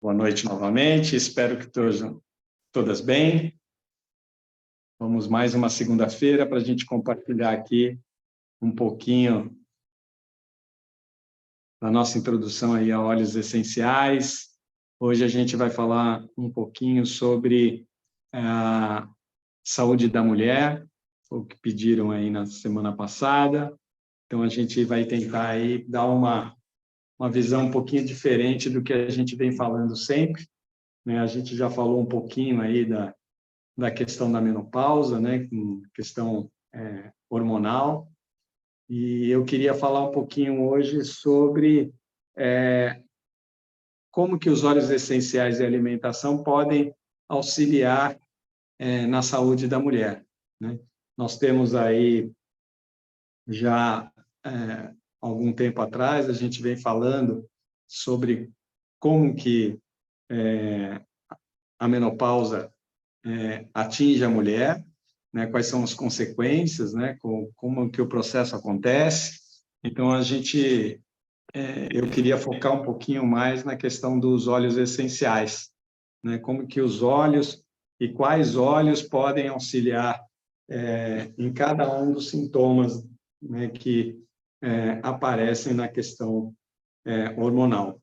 Boa noite novamente, espero que estejam todas bem. Vamos mais uma segunda-feira para a gente compartilhar aqui um pouquinho da nossa introdução aí a óleos essenciais. Hoje a gente vai falar um pouquinho sobre a saúde da mulher, o que pediram aí na semana passada. Então a gente vai tentar aí dar uma visão um pouquinho diferente do que a gente vem falando sempre, né? A gente já falou um pouquinho aí da questão da menopausa, né, com questão hormonal, e eu queria falar um pouquinho hoje sobre como que os óleos essenciais e alimentação podem auxiliar na saúde da mulher, né? Nós temos aí já algum tempo atrás, a gente vem falando sobre como que a menopausa atinge a mulher, né? Quais são as consequências, né? Como que o processo acontece. Então, eu queria focar um pouquinho mais na questão dos óleos essenciais, né? Como que os óleos e quais óleos podem auxiliar em cada um dos sintomas, né, que aparecem na questão hormonal.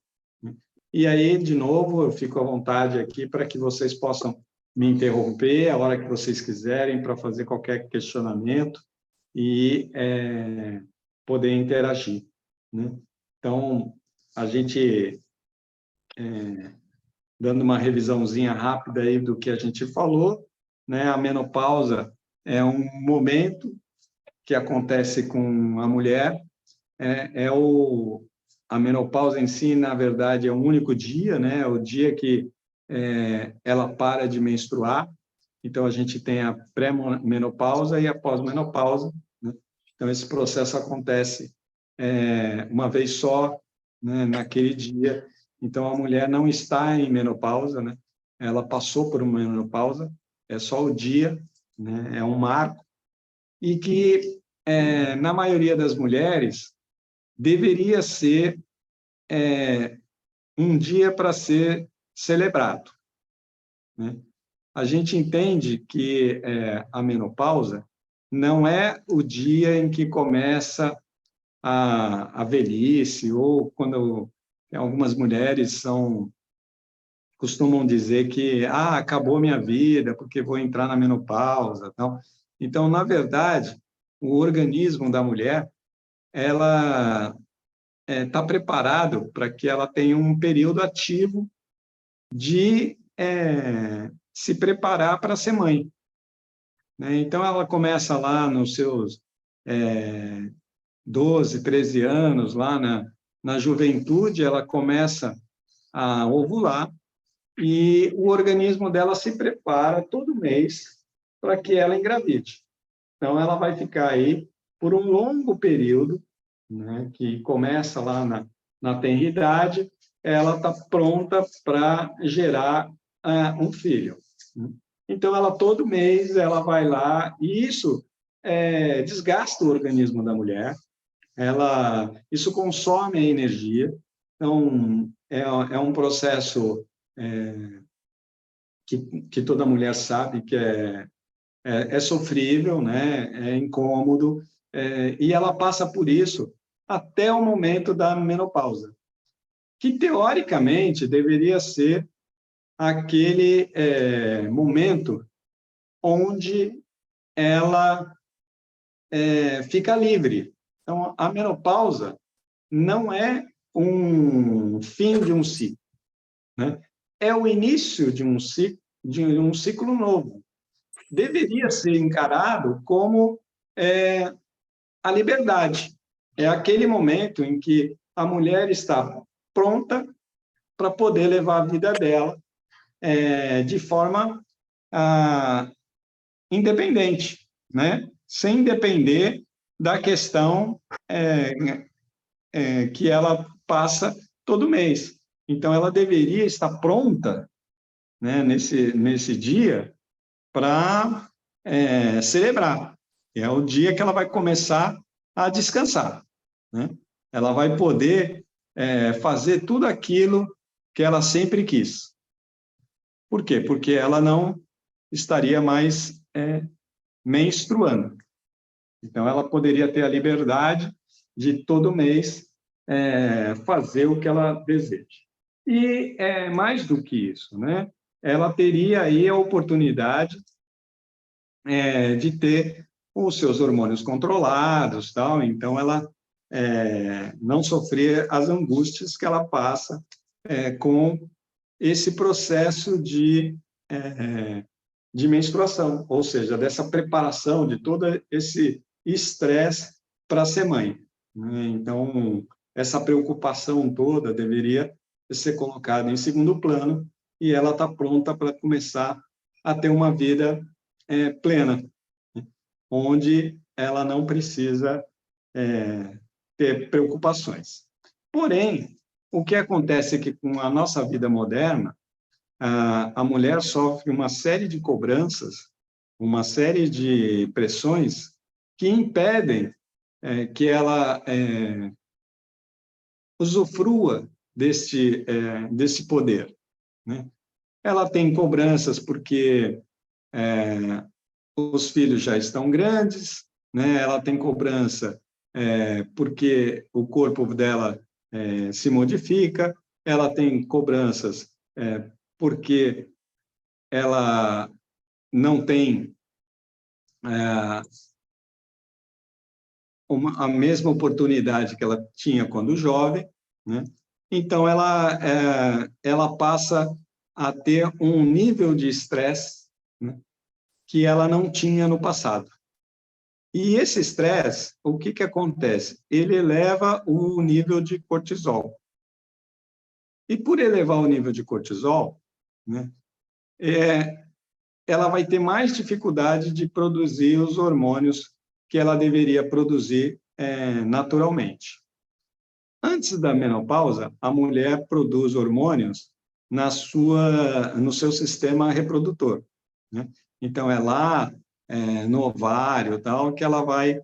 E aí, de novo, eu fico à vontade aqui para que vocês possam me interromper a hora que vocês quiserem para fazer qualquer questionamento e poder interagir, né? Então, a gente, dando uma revisãozinha rápida aí do que a gente falou, né? A menopausa é um momento que acontece com a mulher, a menopausa em si, na verdade, é um único dia, né? É o dia que ela para de menstruar. Então, a gente tem a pré-menopausa e a pós-menopausa, né? Então, esse processo acontece uma vez só, né, naquele dia. Então, a mulher não está em menopausa, né? Ela passou por uma menopausa, é só o dia, né? É um marco, e que, na maioria das mulheres, deveria ser um dia para ser celebrado, né? A gente entende que a menopausa não é o dia em que começa a velhice, ou quando algumas mulheres costumam dizer que acabou minha vida porque vou entrar na menopausa, tal. Então, na verdade, o organismo da mulher, ela está preparado para que ela tenha um período ativo de se preparar para ser mãe, né? Então, ela começa lá nos seus 12, 13 anos, lá na juventude, ela começa a ovular e o organismo dela se prepara todo mês para que ela engravide. Então, ela vai ficar aí por um longo período, né, que começa lá na tenridade, ela está pronta para gerar um filho. Então, ela todo mês ela vai lá, e isso desgasta o organismo da mulher, isso consome a energia. Então, é um processo que toda mulher sabe que é sofrível, né? É incômodo, e ela passa por isso até o momento da menopausa, que teoricamente deveria ser aquele momento onde ela fica livre. Então, a menopausa não é um fim de um ciclo, né? É o início de um ciclo novo. Deveria ser encarado como a liberdade. É aquele momento em que a mulher está pronta para poder levar a vida dela de forma independente, né? Sem depender da questão que ela passa todo mês. Então, ela deveria estar pronta, né, nesse dia para celebrar. É o dia que ela vai começar a descansar, né? Ela vai poder fazer tudo aquilo que ela sempre quis. Por quê? Porque ela não estaria mais menstruando. Então, ela poderia ter a liberdade de todo mês fazer o que ela deseja. E mais do que isso, né? Ela teria aí a oportunidade de ter os seus hormônios controlados, tal. Então, ela não sofrer as angústias que ela passa com esse processo de menstruação, ou seja, dessa preparação, de todo esse estresse para ser mãe, né? Então, essa preocupação toda deveria ser colocada em segundo plano e ela está pronta para começar a ter uma vida plena, onde ela não precisa ter preocupações. Porém, o que acontece é que com a nossa vida moderna, a mulher sofre uma série de cobranças, uma série de pressões que impedem que ela usufrua desse poder, né? Ela tem cobranças porque os filhos já estão grandes, né? Ela tem cobrança porque o corpo dela se modifica, ela tem cobranças porque ela não tem a mesma oportunidade que ela tinha quando jovem, né? Então, ela passa a ter um nível de estresse, né, que ela não tinha no passado. E esse estresse, o que acontece? Ele eleva o nível de cortisol. E por elevar o nível de cortisol, né, ela vai ter mais dificuldade de produzir os hormônios que ela deveria produzir naturalmente. Antes da menopausa, a mulher produz hormônios no seu sistema reprodutor, né? Então, é lá no ovário tal que ela vai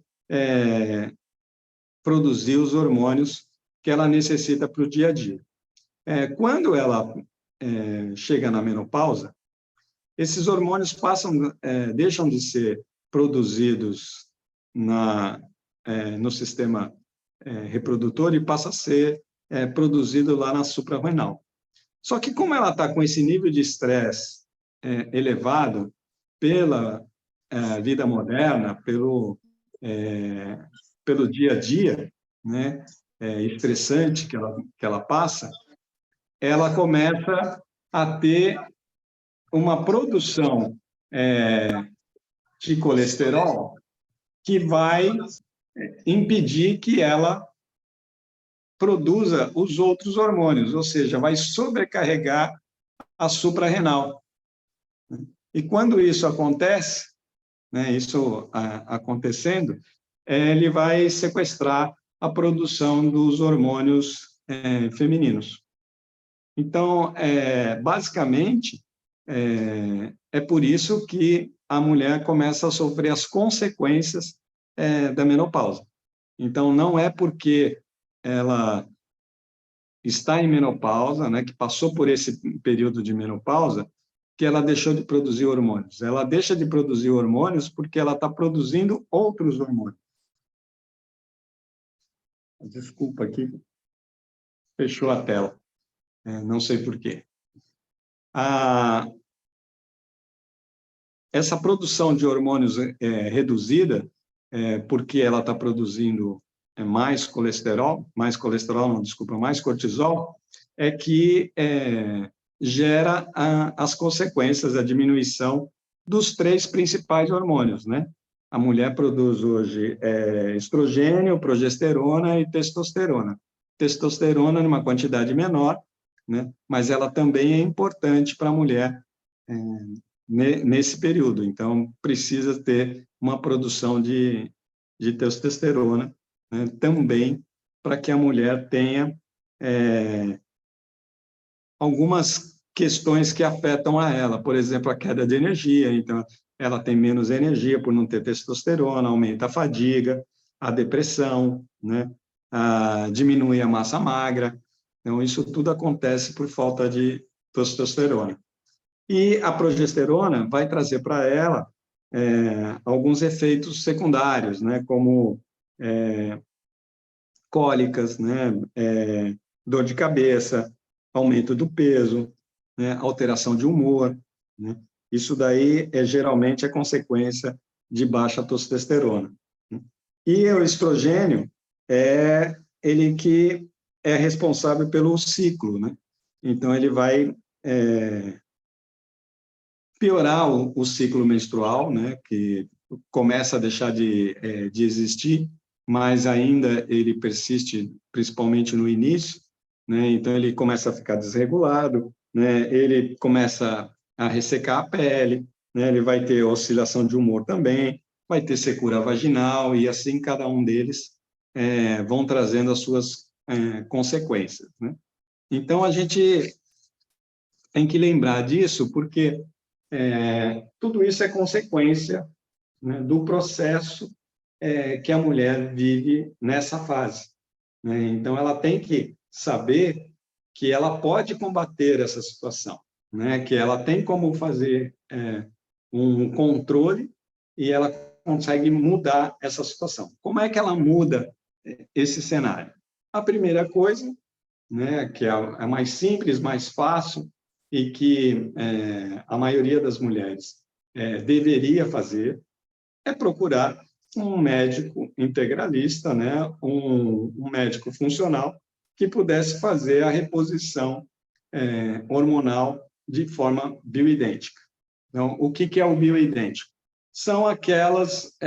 produzir os hormônios que ela necessita para o dia a dia. Quando ela chega na menopausa, esses hormônios deixam de ser produzidos no sistema reprodutor e passa a ser produzido lá na suprarrenal. Só que como ela está com esse nível de estresse elevado pela vida moderna, pelo dia a dia, né, estressante que ela passa, ela começa a ter uma produção de colesterol que vai impedir que ela produza os outros hormônios, ou seja, vai sobrecarregar a suprarrenal. E quando isso acontece, né, isso acontecendo, ele vai sequestrar a produção dos hormônios femininos. Então, basicamente, é por isso que a mulher começa a sofrer as consequências da menopausa. Então, não é porque ela está em menopausa, né, que passou por esse período de menopausa, que ela deixou de produzir hormônios. Ela deixa de produzir hormônios porque ela está produzindo outros hormônios. Desculpa aqui, fechou a tela. Não sei por quê. Essa produção de hormônios reduzida, porque ela está produzindo mais colesterol, mais cortisol, é que gera as consequências, a diminuição dos 3 principais hormônios, né? A mulher produz hoje estrogênio, progesterona e testosterona. Testosterona numa quantidade menor, né? Mas ela também é importante para a mulher nesse período. Então, precisa ter uma produção de testosterona, né, também para que a mulher tenha algumas questões que afetam a ela, por exemplo, a queda de energia. Então, ela tem menos energia por não ter testosterona, aumenta a fadiga, a depressão, né, diminui a massa magra. Então, isso tudo acontece por falta de testosterona. E a progesterona vai trazer para ela alguns efeitos secundários, né, como cólicas, né, dor de cabeça, aumento do peso, né, alteração de humor, né? Isso daí geralmente é consequência de baixa testosterona. E o estrogênio é ele que é responsável pelo ciclo, né? Então, ele vai piorar o ciclo menstrual, né? Que começa a deixar de existir, mas ainda ele persiste, principalmente no início, né? Então, ele começa a ficar desregulado, né? Ele começa a ressecar a pele, né? Ele vai ter oscilação de humor também, vai ter secura vaginal, e assim cada um deles vão trazendo as suas consequências, né? Então, a gente tem que lembrar disso, porque tudo isso é consequência, né, do processo que a mulher vive nessa fase, né? Então, ela tem que saber que ela pode combater essa situação, né? Que ela tem como fazer um controle e ela consegue mudar essa situação. Como é que ela muda esse cenário? A primeira coisa, né, que é a mais simples, mais fácil e que a maioria das mulheres deveria fazer, é procurar um médico integralista, né, um médico funcional que pudesse fazer a reposição hormonal de forma bioidêntica. Então, o que é o bioidêntico? São aqueles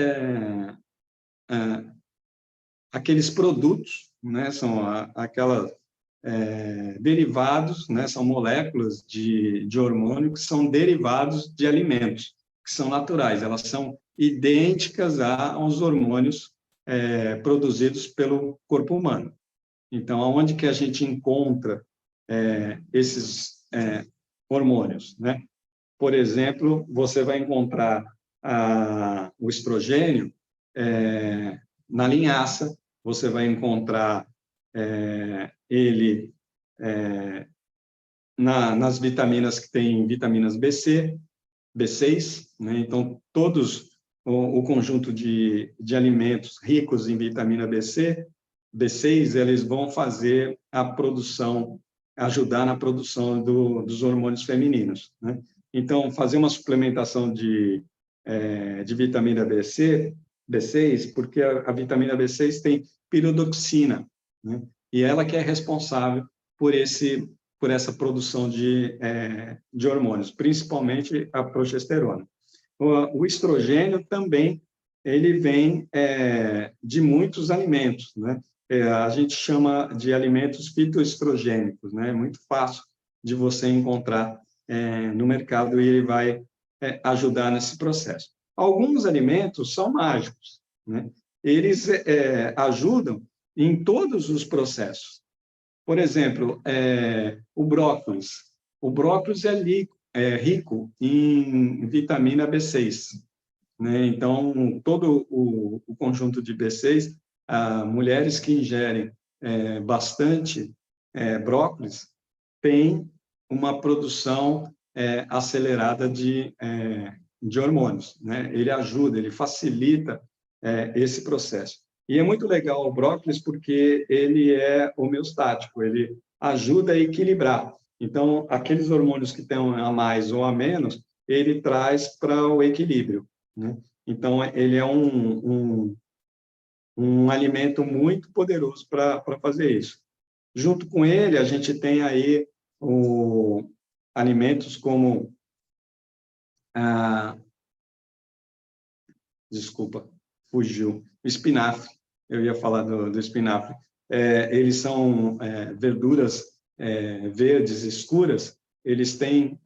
produtos, né, são aquelas derivados, né, são moléculas de hormônio que são derivados de alimentos, que são naturais, elas são idênticas aos hormônios produzidos pelo corpo humano. Então, aonde que a gente encontra esses hormônios, né? Por exemplo, você vai encontrar o estrogênio na linhaça, você vai encontrar ele nas vitaminas que tem vitaminas BC, B6, né? Então, todos o conjunto de alimentos ricos em vitamina BC, B6, eles vão fazer a produção, ajudar na produção dos hormônios femininos, né? Então, fazer uma suplementação de vitamina B6, porque a vitamina B6 tem piridoxina, né? E ela que é responsável por essa produção de hormônios, principalmente a progesterona. O estrogênio também ele vem de muitos alimentos, né? A gente chama de alimentos fitoestrogênicos, né? É muito fácil de você encontrar no mercado e ele vai ajudar nesse processo. Alguns alimentos são mágicos, né? Eles ajudam em todos os processos. Por exemplo, o brócolis. O brócolis é rico em vitamina B6, né? Então, todo o conjunto de B6, mulheres que ingerem bastante brócolis têm uma produção acelerada de hormônios, né? Ele ajuda, ele facilita esse processo. E é muito legal o brócolis porque ele é homeostático, ele ajuda a equilibrar. Então, aqueles hormônios que têm a mais ou a menos, ele traz para o equilíbrio, né? Então, ele é um alimento muito poderoso para fazer isso. Junto com ele, a gente tem aí alimentos como desculpa, fugiu, o espinafre. Eu ia falar do espinafre. Eles são verduras verdes escuras, eles têm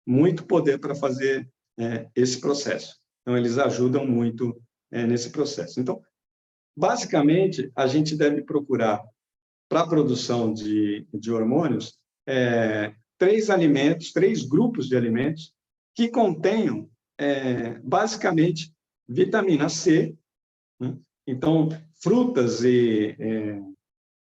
muito poder para fazer esse processo. Então, eles ajudam muito nesse processo. Então, basicamente, a gente deve procurar, para a produção de hormônios, 3 grupos de alimentos que contenham, basicamente, vitamina C, né? Então, frutas em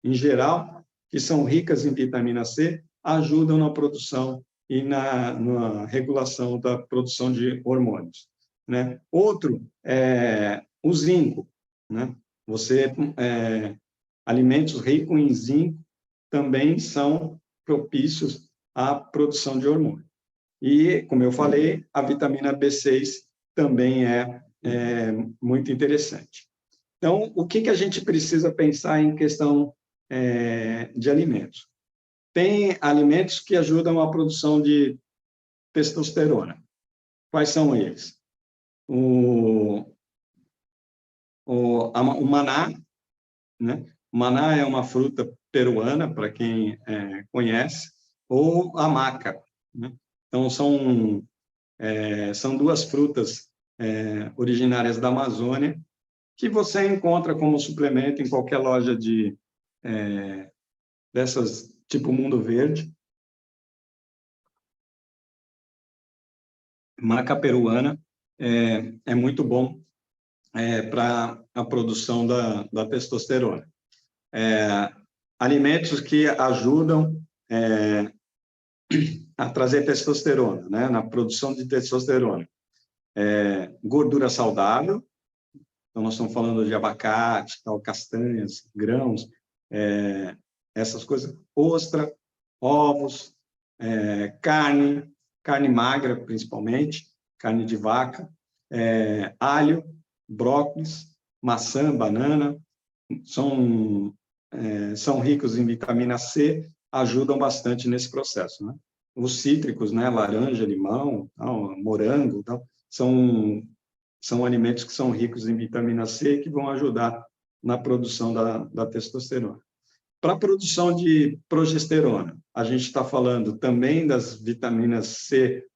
geral, que são ricas em vitamina C, ajudam na produção e na regulação da produção de hormônios, né? Outro é o zinco, né? Alimentos ricos em zinco também são propícios à produção de hormônio. E, como eu falei, a vitamina B6 também é muito interessante. Então, o que a gente precisa pensar em questão de alimentos? Tem alimentos que ajudam a produção de testosterona. Quais são eles? O maná, né? O maná é uma fruta peruana, para quem conhece, ou a maca, né? Então, são duas frutas originárias da Amazônia que você encontra como suplemento em qualquer loja dessas, tipo Mundo Verde. Maca peruana é muito bom para a produção da testosterona. Alimentos que ajudam a trazer testosterona, né, na produção de testosterona. Gordura saudável, então nós estamos falando de abacate, tal, castanhas, grãos, essas coisas, ostra, ovos, carne magra, principalmente, carne de vaca, alho, brócolis, maçã, banana, são ricos em vitamina C, ajudam bastante nesse processo, né? Os cítricos, né, laranja, limão, tal, morango, tal, são alimentos que são ricos em vitamina C que vão ajudar na produção da testosterona. Para a produção de progesterona, a gente está falando também das vitaminas C,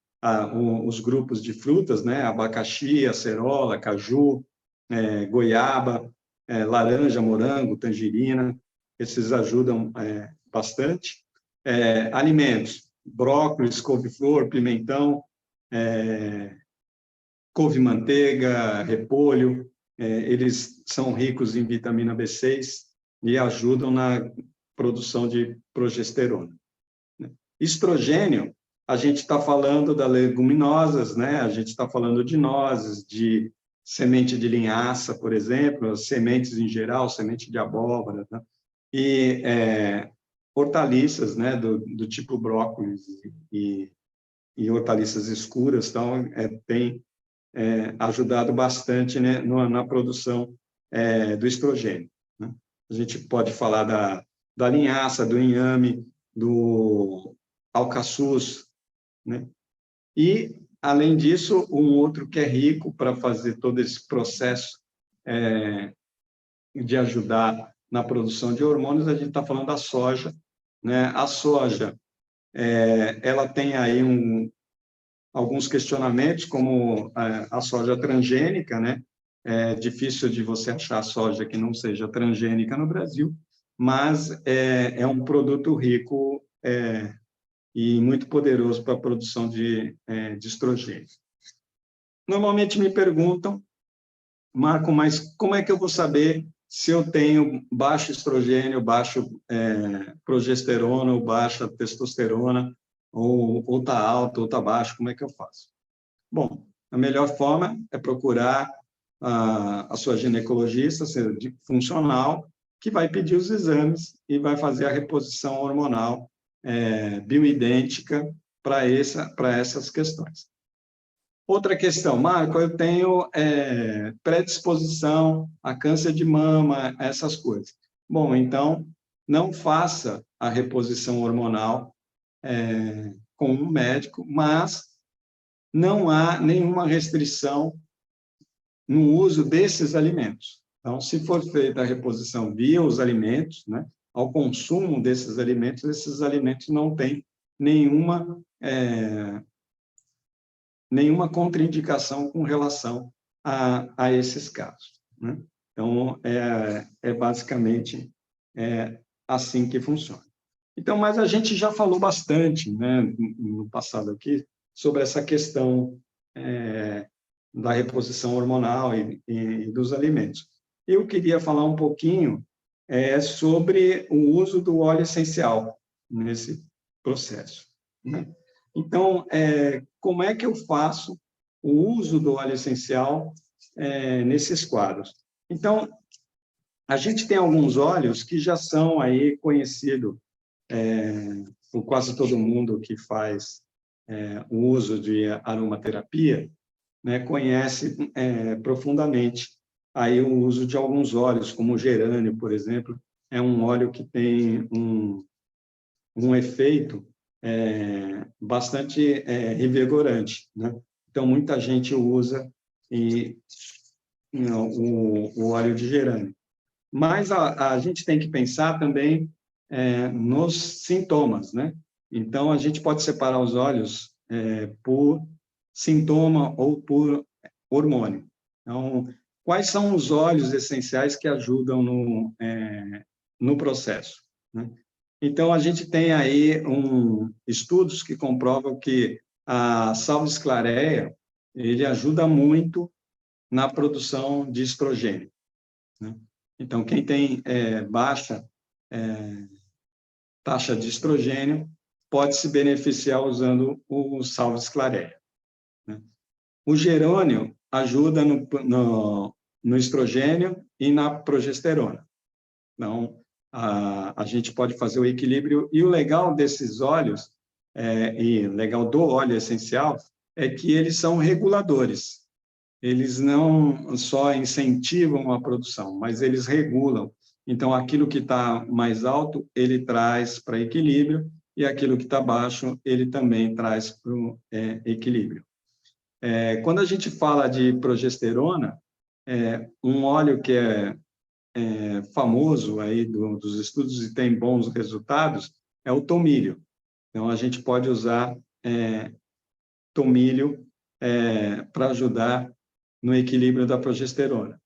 os grupos de frutas, né? Abacaxi, acerola, caju, goiaba, laranja, morango, tangerina, esses ajudam bastante. Alimentos, brócolis, couve-flor, pimentão, couve-manteiga, repolho, eles são ricos em vitamina B6 e ajudam na produção de progesterona. Estrogênio, a gente está falando das leguminosas, né? A gente está falando de nozes, de semente de linhaça, por exemplo, as sementes em geral, semente de abóbora, tá? E hortaliças, né? Do tipo brócolis e hortaliças escuras, então, tem ajudado bastante, né, na produção do estrogênio, né? A gente pode falar da linhaça, do inhame, do alcaçuz, né? E, além disso, um outro que é rico para fazer todo esse processo de ajudar na produção de hormônios, a gente está falando da soja, né? A soja, ela tem aí alguns questionamentos, como a soja transgênica, né? É difícil de você achar soja que não seja transgênica no Brasil, mas é um produto rico e muito poderoso para a produção de estrogênio. Normalmente me perguntam, Marco, mas como é que eu vou saber se eu tenho baixo estrogênio, baixo progesterona, ou baixa testosterona, ou está alto, ou está baixo, como é que eu faço? Bom, a melhor forma é procurar a sua ginecologista funcional, que vai pedir os exames e vai fazer a reposição hormonal bioidêntica para essas questões. Outra questão, Marco, eu tenho predisposição a câncer de mama, essas coisas. Bom, então, não faça a reposição hormonal com um médico, mas não há nenhuma restrição no uso desses alimentos. Então, se for feita a reposição via os alimentos, né, ao consumo desses alimentos não têm nenhuma contraindicação com relação a esses casos, né? Então, basicamente assim que funciona. Então, mas a gente já falou bastante, né, no passado aqui, sobre essa questão da reposição hormonal e dos alimentos. Eu queria falar um pouquinho é sobre o uso do óleo essencial nesse processo, né? Então, como é que eu faço o uso do óleo essencial nesses quadros? Então, a gente tem alguns óleos que já são aí conhecidos por quase todo mundo que faz o uso de aromaterapia, né, conhece profundamente aí o uso de alguns óleos, como o gerânio, por exemplo, é um óleo que tem um efeito bastante revigorante, né? Então, muita gente usa o óleo de gerânio. Mas a gente tem que pensar também nos sintomas, né? Então, a gente pode separar os óleos por sintoma ou por hormônio. Então, quais são os óleos essenciais que ajudam no processo, né? Então, a gente tem aí estudos que comprovam que a Salves clarea, ele ajuda muito na produção de estrogênio, né? Então, quem tem baixa taxa de estrogênio pode se beneficiar usando o Salves clarea, né? O gerânio ajuda no estrogênio e na progesterona. Então, a gente pode fazer o equilíbrio. E o legal desses óleos, e legal do óleo essencial, é que eles são reguladores. Eles não só incentivam a produção, mas eles regulam. Então, aquilo que está mais alto, ele traz para equilíbrio, e aquilo que está baixo, ele também traz para o equilíbrio. Quando a gente fala de progesterona, um óleo que é famoso aí dos estudos e tem bons resultados é o tomilho. Então, a gente pode usar tomilho para ajudar no equilíbrio da progesterona.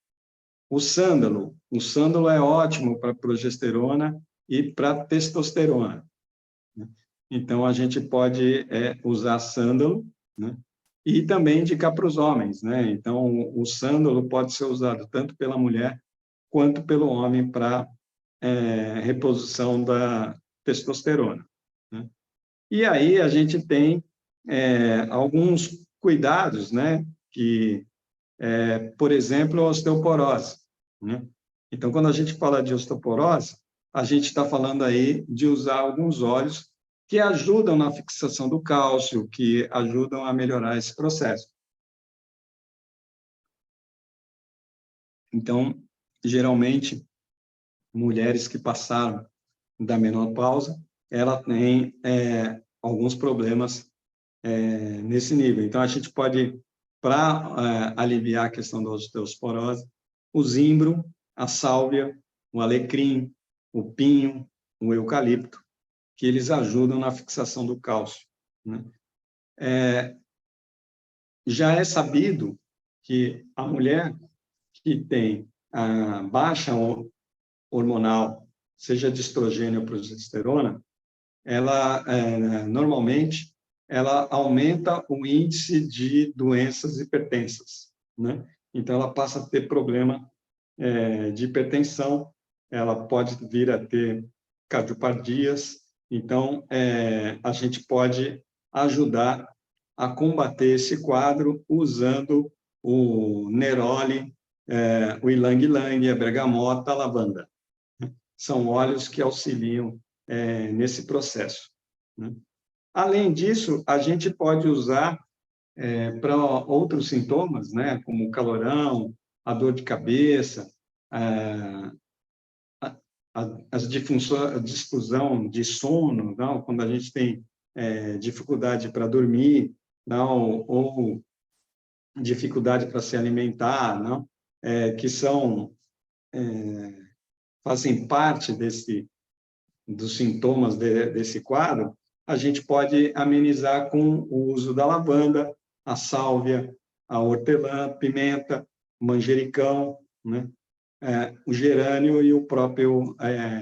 O sândalo é ótimo para progesterona e para testosterona, né? Então, a gente pode usar sândalo, né? E também indicar para os homens, né? Então, o sândalo pode ser usado tanto pela mulher quanto pelo homem para reposição da testosterona, né? E aí a gente tem alguns cuidados, né? Que, por exemplo, a osteoporose, né? Então, quando a gente fala de osteoporose, a gente está falando aí de usar alguns óleos que ajudam na fixação do cálcio, que ajudam a melhorar esse processo. Então, geralmente, mulheres que passaram da menopausa, ela tem alguns problemas nesse nível. Então, a gente pode, para aliviar a questão da osteoporose, o zimbro, a sálvia, o alecrim, o pinho, o eucalipto, que eles ajudam na fixação do cálcio, né? Já é sabido que a mulher que tem a baixa hormonal, seja de estrogênio ou progesterona, ela normalmente ela aumenta o índice de doenças hipertensas, né? Então ela passa a ter problema de hipertensão, ela pode vir a ter cardiopardias. Então a gente pode ajudar a combater esse quadro usando o neroli, o ylang-ylang, a bergamota, a lavanda. São óleos que auxiliam nesse processo, né? Além disso, a gente pode usar para outros sintomas, né, como o calorão, a dor de cabeça, as disfunções, a difusão de sono, não? Quando a gente tem dificuldade para dormir, não? Ou dificuldade para se alimentar, não? Que fazem parte dos sintomas desse quadro, a gente pode amenizar com o uso da lavanda, a sálvia, a hortelã, pimenta, manjericão, né? O gerânio e o próprio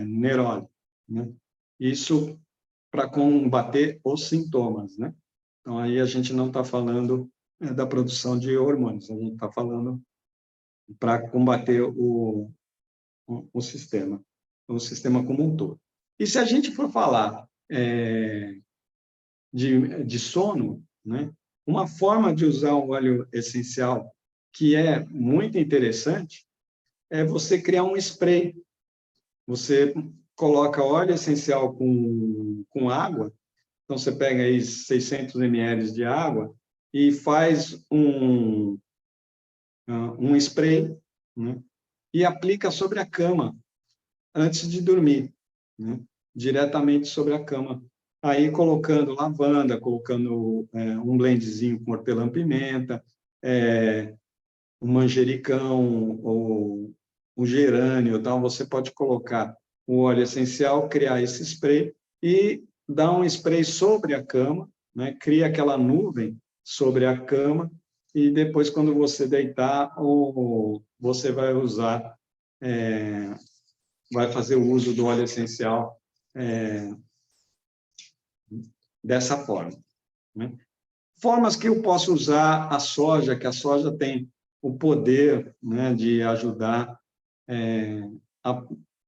neroli, né? Isso para combater os sintomas, né? Então, aí a gente não está falando da produção de hormônios, a gente está falando para combater o sistema. o sistema como um todo. E se a gente for falar de sono, né, uma forma de usar o óleo essencial que é muito interessante é você criar um spray. Você coloca óleo essencial com água, então você pega aí 600 ml de água e faz um spray, né, e aplica sobre a cama antes de dormir, né, diretamente sobre a cama. Aí colocando lavanda, colocando um blendzinho com hortelã-pimenta, um manjericão ou um gerânio, tal, você pode colocar o óleo essencial, criar esse spray e dar um spray sobre a cama, né? Cria aquela nuvem sobre a cama e depois, quando você deitar, você vai usar, vai fazer o uso do óleo essencial dessa forma, né? Formas que eu posso usar a soja, que a soja tem o poder, né, de ajudar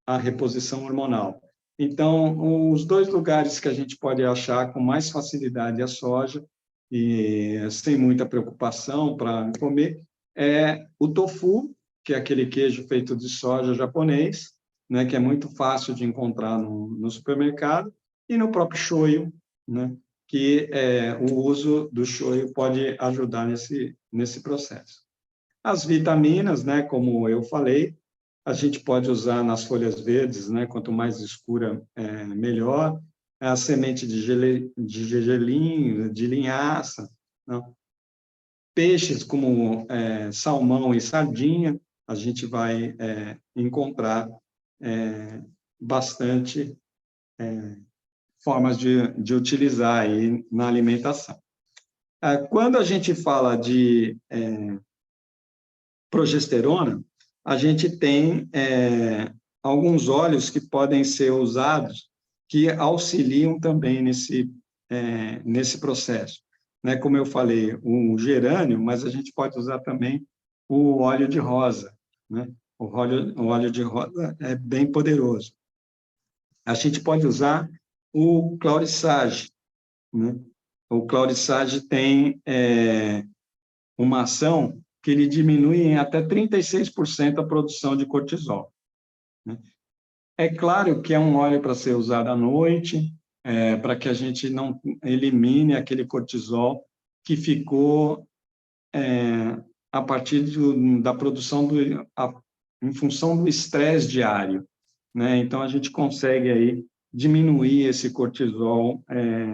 a reposição hormonal. Então, os dois lugares que a gente pode achar com mais facilidade a soja, e sem muita preocupação para comer, é o tofu, que é aquele queijo feito de soja japonês, né, que é muito fácil de encontrar no supermercado, e no próprio shoyu, né, que o uso do shoyu pode ajudar nesse processo. As vitaminas, né, como eu falei, a gente pode usar nas folhas verdes, né, quanto mais escura, melhor. A semente de gergelim, de linhaça, né? Peixes como salmão e sardinha, a gente vai encontrar bastante formas de utilizar aí na alimentação. Quando a gente fala de progesterona, a gente tem alguns óleos que podem ser usados que auxiliam também nesse processo. Né? Como eu falei, o gerânio, mas a gente pode usar também o óleo de rosa. Né? O óleo de rosa é bem poderoso. A gente pode usar o claurissage. Né? O claurissage tem uma ação que ele diminui em até 36% a produção de cortisol. Né? É claro que é um óleo para ser usado à noite, para que a gente não elimine aquele cortisol que ficou a partir da produção em função do estresse diário. Né? Então, a gente consegue aí diminuir esse cortisol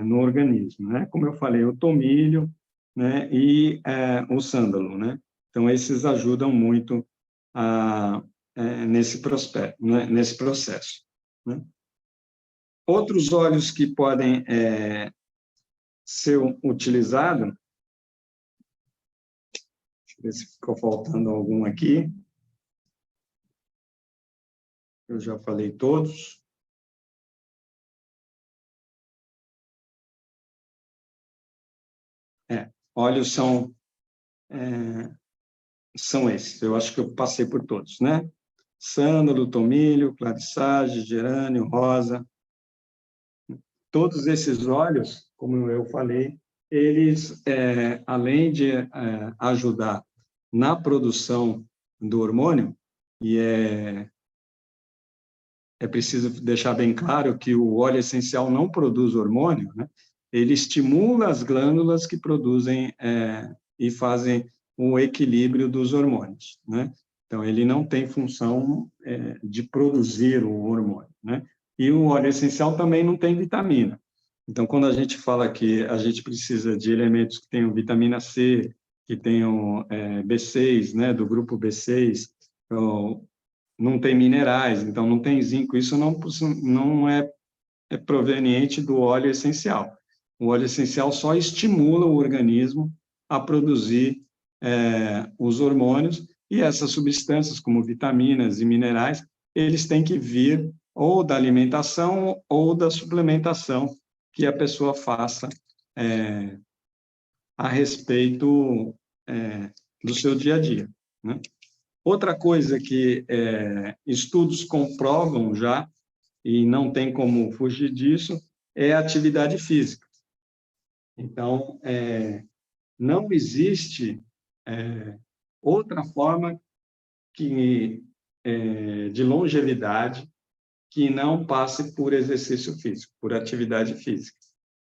no organismo. Né? Como eu falei, o tomilho, né, e o sândalo, né? Então, esses ajudam muito nesse processo. Né? Outros óleos que podem ser utilizados, deixa eu ver se ficou faltando algum aqui. Eu já falei todos. Óleos são esses, eu acho que eu passei por todos, né? Sândalo, tomilho, clarissage, gerânio, rosa. Todos esses óleos, como eu falei, eles, além de ajudar na produção do hormônio, e é preciso deixar bem claro que o óleo essencial não produz hormônio, né? Ele estimula as glândulas que produzem e fazem o equilíbrio dos hormônios, né? Então, ele não tem função de produzir o hormônio, né? E o óleo essencial também não tem vitamina. Então, quando a gente fala que a gente precisa de elementos que tenham vitamina C, que tenham B6, né, do grupo B6, não tem minerais, então não tem zinco, isso não é proveniente do óleo essencial. O óleo essencial só estimula o organismo a produzir os hormônios, e essas substâncias, como vitaminas e minerais, eles têm que vir ou da alimentação ou da suplementação que a pessoa faça a respeito do seu dia a dia, né? Outra coisa que estudos comprovam já e não tem como fugir disso, é a atividade física. Então, não existe outra forma de longevidade que não passe por exercício físico, por atividade física.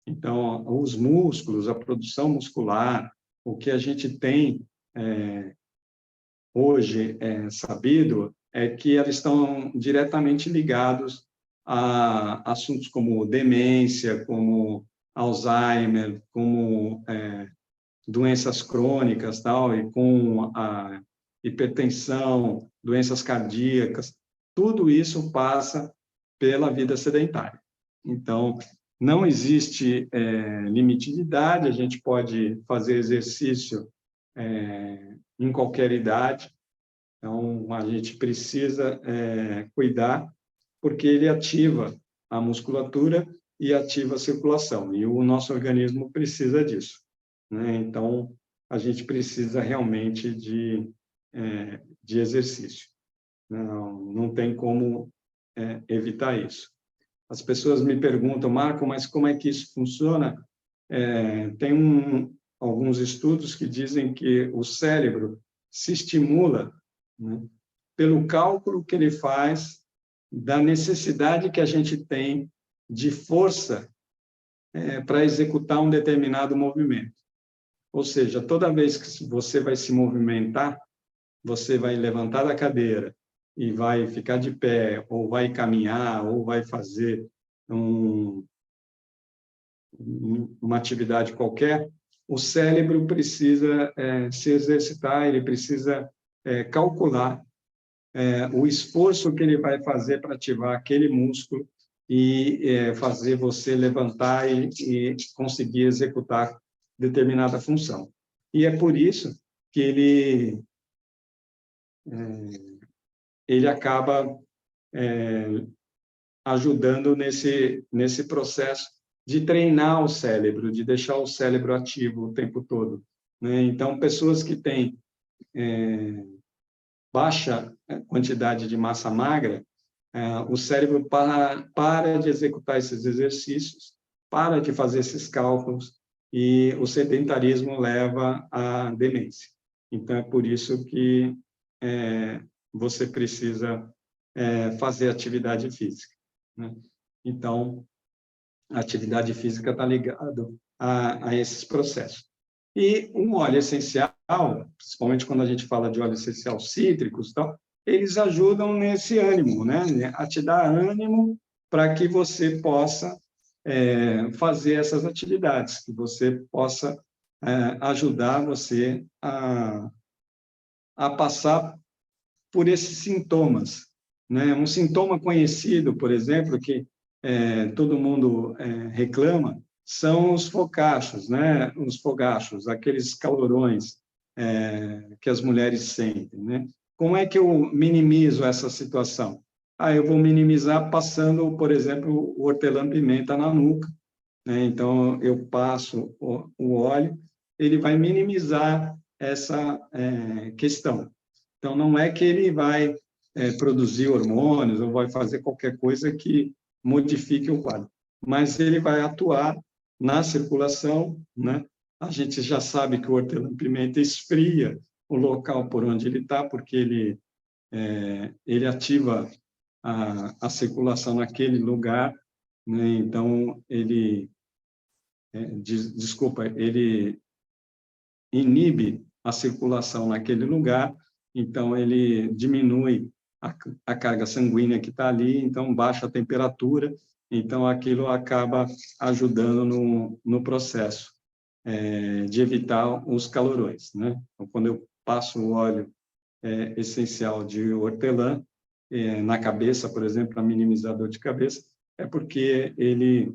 Então, os músculos, a produção muscular, o que a gente tem hoje sabido é que eles estão diretamente ligados a assuntos como demência, como Alzheimer, como doenças crônicas, tal, e com a hipertensão, doenças cardíacas, tudo isso passa pela vida sedentária. Então, não existe limite de idade, a gente pode fazer exercício em qualquer idade, então a gente precisa cuidar, porque ele ativa a musculatura e ativa a circulação, e o nosso organismo precisa disso, né? Então, a gente precisa realmente de exercício. Não tem como evitar isso. As pessoas me perguntam, Marco, mas como é que isso funciona? Tem alguns estudos que dizem que o cérebro se estimula, né, pelo cálculo que ele faz da necessidade que a gente tem de força para executar um determinado movimento. Ou seja, toda vez que você vai se movimentar, você vai levantar da cadeira e vai ficar de pé, ou vai caminhar, ou vai fazer uma atividade qualquer, o cérebro precisa se exercitar, ele precisa calcular o esforço que ele vai fazer para ativar aquele músculo e fazer você levantar e conseguir executar determinada função. E é por isso que ele acaba ajudando nesse processo de treinar o cérebro, de deixar o cérebro ativo o tempo todo, né? Então, pessoas que têm baixa quantidade de massa magra, o cérebro para de executar esses exercícios, para de fazer esses cálculos, e o sedentarismo leva à demência. Então, é por isso que você precisa fazer atividade física, né? Então, a atividade física está ligada a esses processos. E um óleo essencial, principalmente quando a gente fala de óleo essencial cítricos, tal, eles ajudam nesse ânimo, né? A te dar ânimo para que você possa fazer essas atividades, que você possa ajudar você a passar por esses sintomas, né? Um sintoma conhecido, por exemplo, que todo mundo reclama, são os fogachos, né? Os fogachos, aqueles calorões que as mulheres sentem, né? Como é que eu minimizo essa situação? Eu vou minimizar passando, por exemplo, o hortelã-pimenta na nuca, né? Então, eu passo o óleo, ele vai minimizar essa questão. Então, não é que ele vai produzir hormônios ou vai fazer qualquer coisa que modifique o quadro, mas ele vai atuar na circulação, né? A gente já sabe que o hortelã-pimenta esfria o local por onde ele está, porque ele ativa a circulação naquele lugar, né? Então, ele inibe a circulação naquele lugar, então ele diminui a carga sanguínea que está ali, então baixa a temperatura, então aquilo acaba ajudando no processo de evitar os calorões, né? Então, quando eu passo o óleo essencial de hortelã na cabeça, por exemplo, para minimizar a dor de cabeça, é porque ele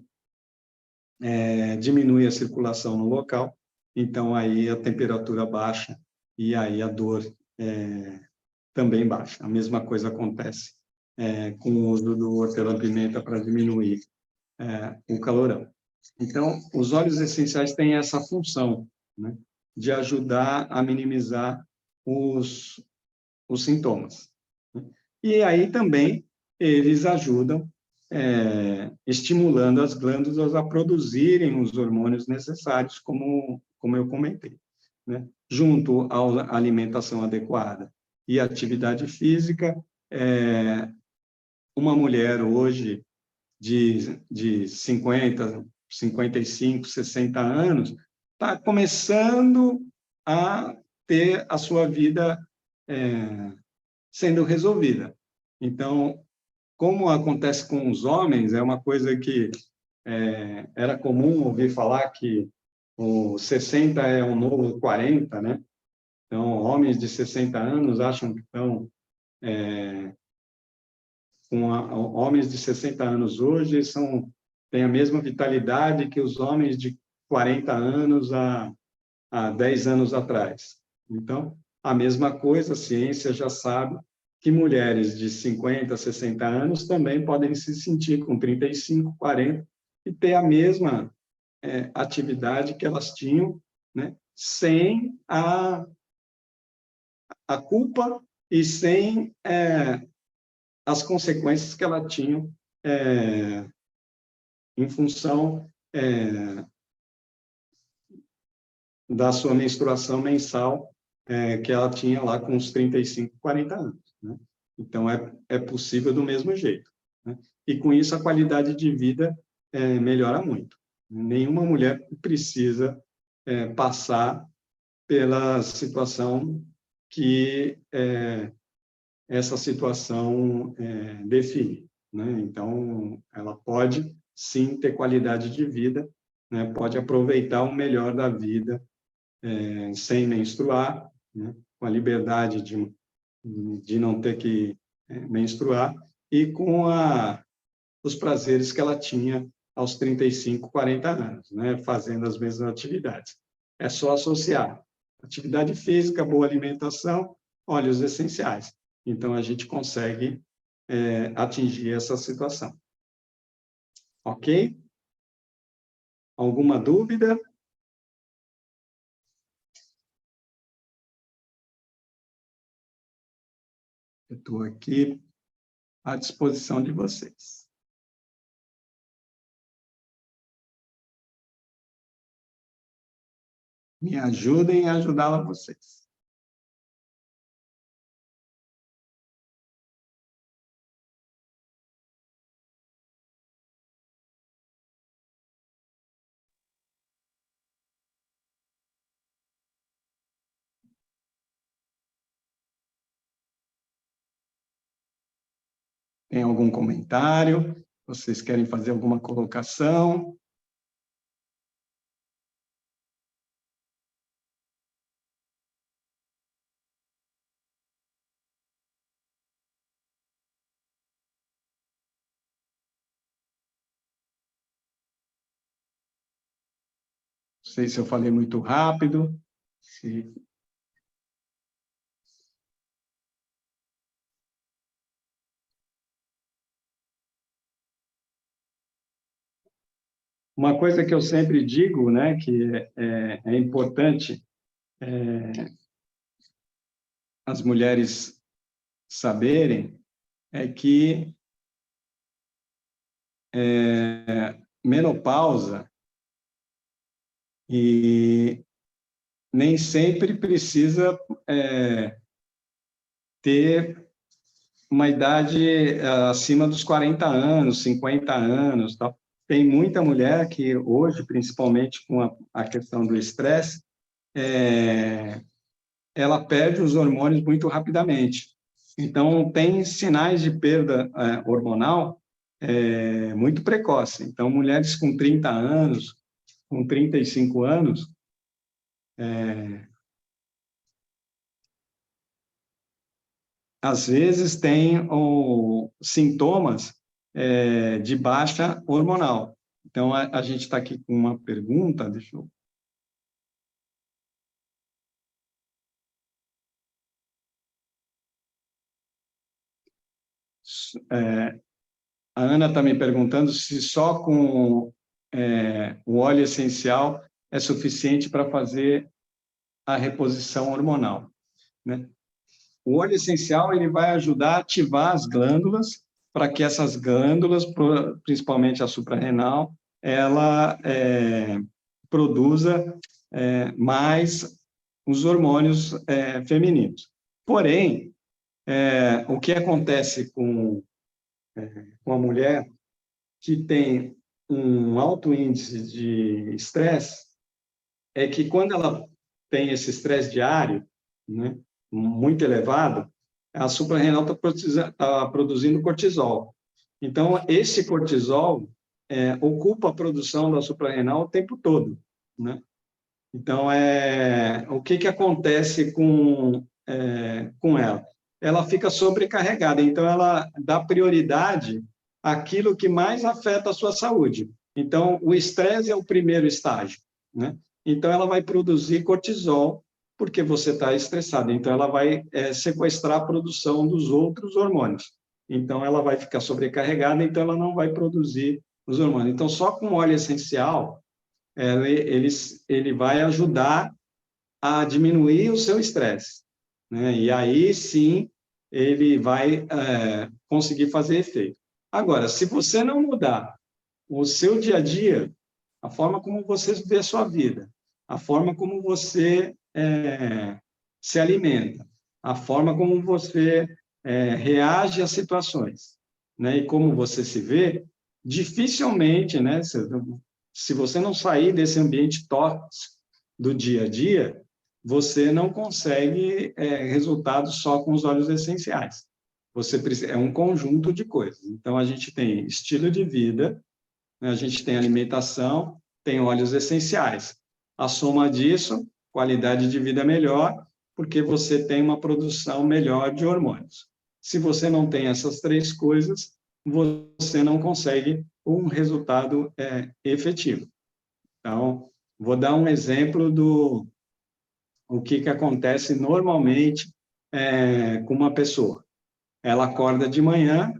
diminui a circulação no local, então aí a temperatura baixa e aí a dor também baixa. A mesma coisa acontece com o uso do hortelã-pimenta para diminuir o calorão. Então, os óleos essenciais têm essa função, né, de ajudar a minimizar os sintomas. E aí também eles ajudam estimulando as glândulas a produzirem os hormônios necessários, como eu comentei, né? Junto à alimentação adequada e atividade física, uma mulher hoje de 50, 55, 60 anos está começando a ter a sua vida sendo resolvida. Então, como acontece com os homens, é uma coisa que era comum ouvir falar que o 60 é um novo 40, né? Então, homens de 60 anos acham que estão homens de 60 anos hoje têm a mesma vitalidade que os homens de 40 anos há 10 anos atrás. Então, a mesma coisa, a ciência já sabe que mulheres de 50, 60 anos também podem se sentir com 35, 40 e ter a mesma atividade que elas tinham, né, sem a culpa e sem as consequências que ela tinha em função da sua menstruação mensal que ela tinha lá com os 35, 40 anos. Né? Então, é possível do mesmo jeito. Né? E, com isso, a qualidade de vida melhora muito. Nenhuma mulher precisa passar pela situação que essa situação define. Né? Então, ela pode, sim, ter qualidade de vida, né? Pode aproveitar o melhor da vida sem menstruar, né? Com a liberdade de não ter que menstruar e com os prazeres que ela tinha aos 35, 40 anos, né? Fazendo as mesmas atividades. É só associar atividade física, boa alimentação, óleos essenciais. Então, a gente consegue atingir essa situação. Ok? Alguma dúvida? Eu estou aqui à disposição de vocês. Me ajudem a ajudar vocês. Tem algum comentário? Vocês querem fazer alguma colocação? Não sei se eu falei muito rápido. Uma coisa que eu sempre digo, né, que é importante as mulheres saberem, é que menopausa e nem sempre precisa ter uma idade acima dos 40 anos, 50 anos, tal. Tem muita mulher que hoje, principalmente com a questão do estresse, ela perde os hormônios muito rapidamente. Então, tem sinais de perda hormonal muito precoce. Então, mulheres com 30 anos, com 35 anos, às vezes têm sintomas de baixa hormonal. Então, a gente está aqui com uma pergunta, deixa eu... A Ana está me perguntando se só com o óleo essencial é suficiente para fazer a reposição hormonal, né? O óleo essencial ele vai ajudar a ativar as glândulas para que essas glândulas, principalmente a suprarrenal, ela produza mais os hormônios femininos. Porém, o que acontece com a mulher que tem um alto índice de estresse é que quando ela tem esse estresse diário, né, muito elevado, a suprarrenal está produzindo cortisol. Então, esse cortisol ocupa a produção da suprarrenal o tempo todo, né? Então, o que acontece com ela? Ela fica sobrecarregada, então ela dá prioridade àquilo que mais afeta a sua saúde. Então, o estresse é o primeiro estágio, né? Então, ela vai produzir cortisol, porque você está estressado. Então, ela vai sequestrar a produção dos outros hormônios. Então, ela vai ficar sobrecarregada, então ela não vai produzir os hormônios. Então, só com óleo essencial, ele vai ajudar a diminuir o seu estresse, né? E aí, sim, ele vai conseguir fazer efeito. Agora, se você não mudar o seu dia a dia, a forma como você vê a sua vida, a forma como você se alimenta, a forma como você reage às situações, né? E como você se vê, dificilmente, né? Se você não sair desse ambiente tóxico do dia a dia, você não consegue resultados só com os óleos essenciais. Você precisa, é um conjunto de coisas. Então, a gente tem estilo de vida, né? A gente tem alimentação, tem óleos essenciais. A soma disso, qualidade de vida melhor, porque você tem uma produção melhor de hormônios. Se você não tem essas três coisas, você não consegue um resultado efetivo. Então, vou dar um exemplo do o que acontece normalmente com uma pessoa. Ela acorda de manhã,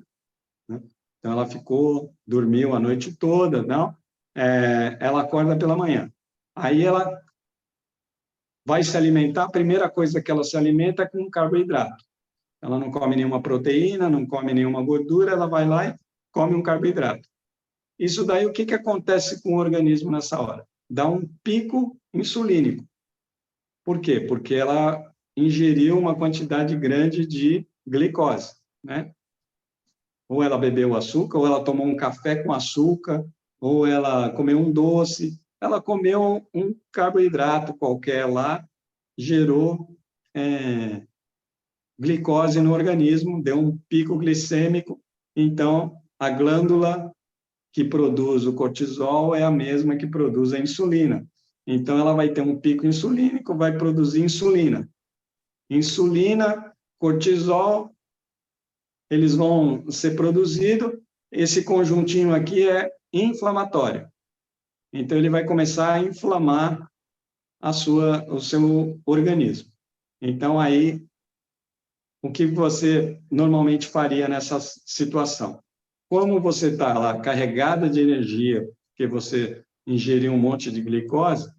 né? Então ela dormiu a noite toda, não? Ela acorda pela manhã. Aí ela vai se alimentar, a primeira coisa que ela se alimenta é com carboidrato. Ela não come nenhuma proteína, não come nenhuma gordura, ela vai lá e come um carboidrato. Isso daí, o que acontece com o organismo nessa hora? Dá um pico insulínico. Por quê? Porque ela ingeriu uma quantidade grande de glicose, né? Ou ela bebeu açúcar, ou ela tomou um café com açúcar, ou ela comeu um doce, ela comeu um carboidrato qualquer lá, gerou glicose no organismo, deu um pico glicêmico, então a glândula que produz o cortisol é a mesma que produz a insulina. Então, ela vai ter um pico insulínico, vai produzir insulina. Insulina, cortisol, eles vão ser produzidos. Esse conjuntinho aqui é inflamatório. Então, ele vai começar a inflamar o seu organismo. Então, aí, o que você normalmente faria nessa situação? Como você está lá carregada de energia, porque você ingeriu um monte de glicose,